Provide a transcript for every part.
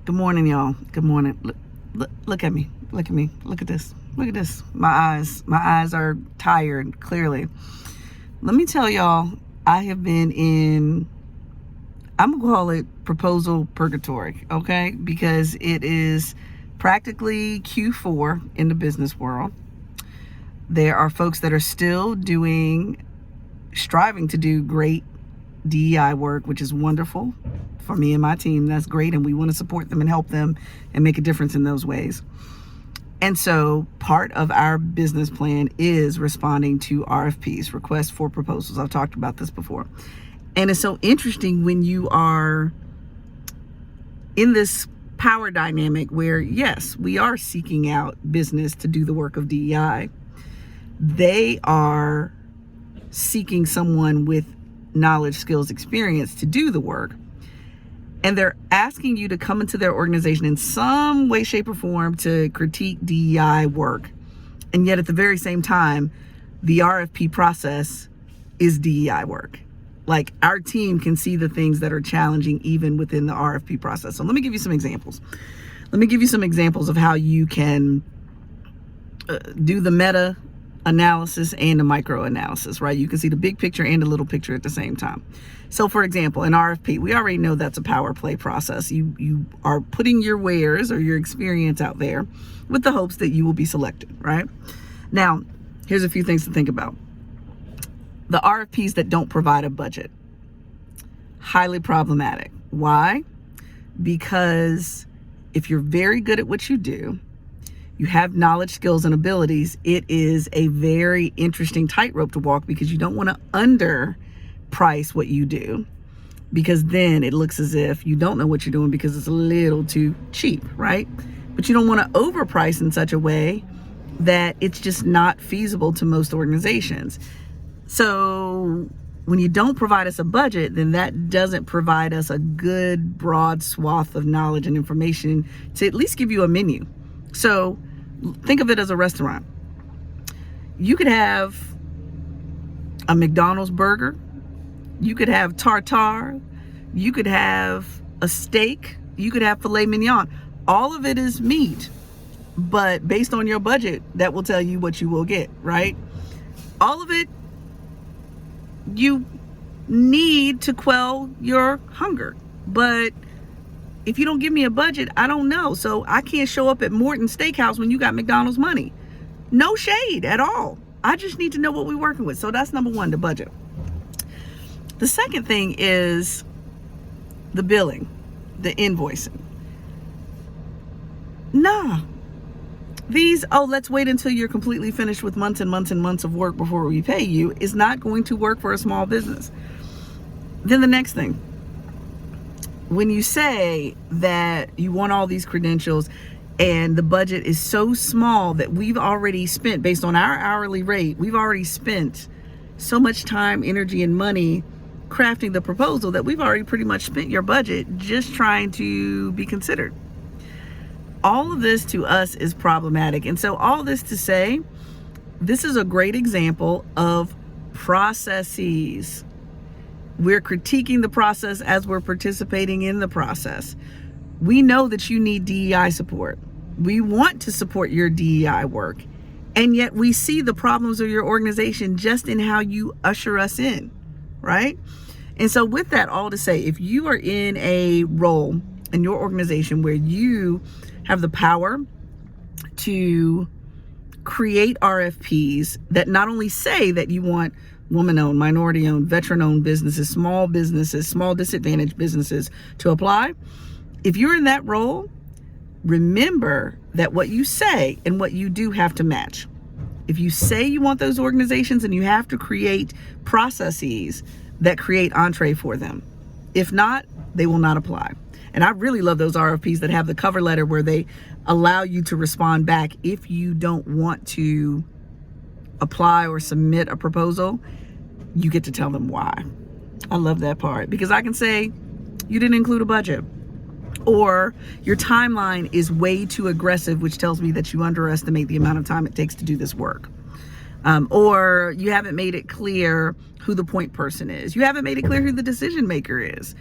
Good morning, y'all. Good morning. Look at me. Look at me. Look at this. Look at this. My eyes are tired, clearly. Let me tell y'all, I have been in, I'm going to call it proposal purgatory, okay? Because it is practically Q4 in the business world. There are folks that are still striving to do great DEI work, which is wonderful for me and my team. That's great, and we want to support them and help them and make a difference in those ways. And so part of our business plan is responding to RFPs, requests for proposals. I've talked about this before. And it's so interesting when you are in this power dynamic where, yes, we are seeking out business to do the work of DEI. They are seeking someone with knowledge, skills, experience to do the work. And they're asking you to come into their organization in some way, shape, or form to critique DEI work. And yet at the very same time, the RFP process is DEI work. Like, our team can see the things that are challenging even within the RFP process. So let me give you some examples. Let me give you some examples of how you can do the meta analysis and the micro analysis, right? You can see the big picture and the little picture at the same time. So for example, an RFP, we already know that's a power play process. You are putting your wares or your experience out there with the hopes that you will be selected, right? Now, here's a few things to think about. The RFPs that don't provide a budget, highly problematic. Why? Because if you're very good at what you do, you have knowledge, skills, and abilities, it is a very interesting tightrope to walk, because you don't want to underprice what you do, because then it looks as if you don't know what you're doing because it's a little too cheap, right? But you don't want to overprice in such a way that it's just not feasible to most organizations. So when you don't provide us a budget, then that doesn't provide us a good broad swath of knowledge and information to at least give you a menu. So think of it as a restaurant. You could have a McDonald's burger. You could have tartare. You could have a steak. You could have filet mignon. All of it is meat, but based on your budget, that will tell you what you will get, right? All of it, you need to quell your hunger. But if you don't give me a budget, I don't know. So I can't show up at Morton's Steakhouse when you got McDonald's money. No shade at all. I just need to know what we're working with. So that's number one, the budget. The second thing is the billing, the invoicing. Let's wait until you're completely finished with months and months and months of work before we pay you is not going to work for a small business. Then the next thing, when you say that you want all these credentials and the budget is so small that we've already spent, based on our hourly rate, we've already spent so much time, energy, and money crafting the proposal that we've already pretty much spent your budget just trying to be considered. All of this to us is problematic. And so all this to say, this is a great example of processes. We're critiquing the process as we're participating in the process. We know that you need DEI support. We want to support your DEI work. And yet we see the problems of your organization just in how you usher us in, right? And so with that, all to say, if you are in a role in your organization where you have the power to create RFPs that not only say that you want woman-owned, minority-owned, veteran-owned businesses, small disadvantaged businesses to apply. If you're in that role, remember that what you say and what you do have to match. If you say you want those organizations, then you have to create processes that create entree for them. If not, they will not apply. And I really love those RFPs that have the cover letter where they allow you to respond back if you don't want to apply or submit a proposal. You get to tell them why. I love that part, because I can say you didn't include a budget, or your timeline is way too aggressive, which tells me that you underestimate the amount of time it takes to do this work. Or you haven't made it clear who the point person is. You haven't made it clear who the decision maker is.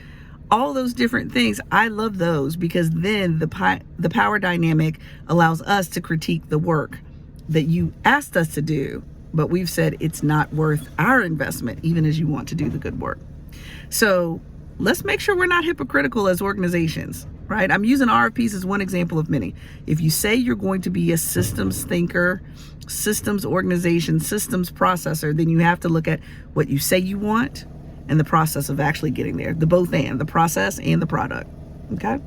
all those different things. I love those because then the power dynamic allows us to critique the work that you asked us to do, but we've said it's not worth our investment, even as you want to do the good work. So let's make sure we're not hypocritical as organizations, right? I'm using RFPs as one example of many. If you say you're going to be a systems thinker, systems organization, systems processor, then you have to look at what you say you want and the process of actually getting there. The both and, the process and the product, okay?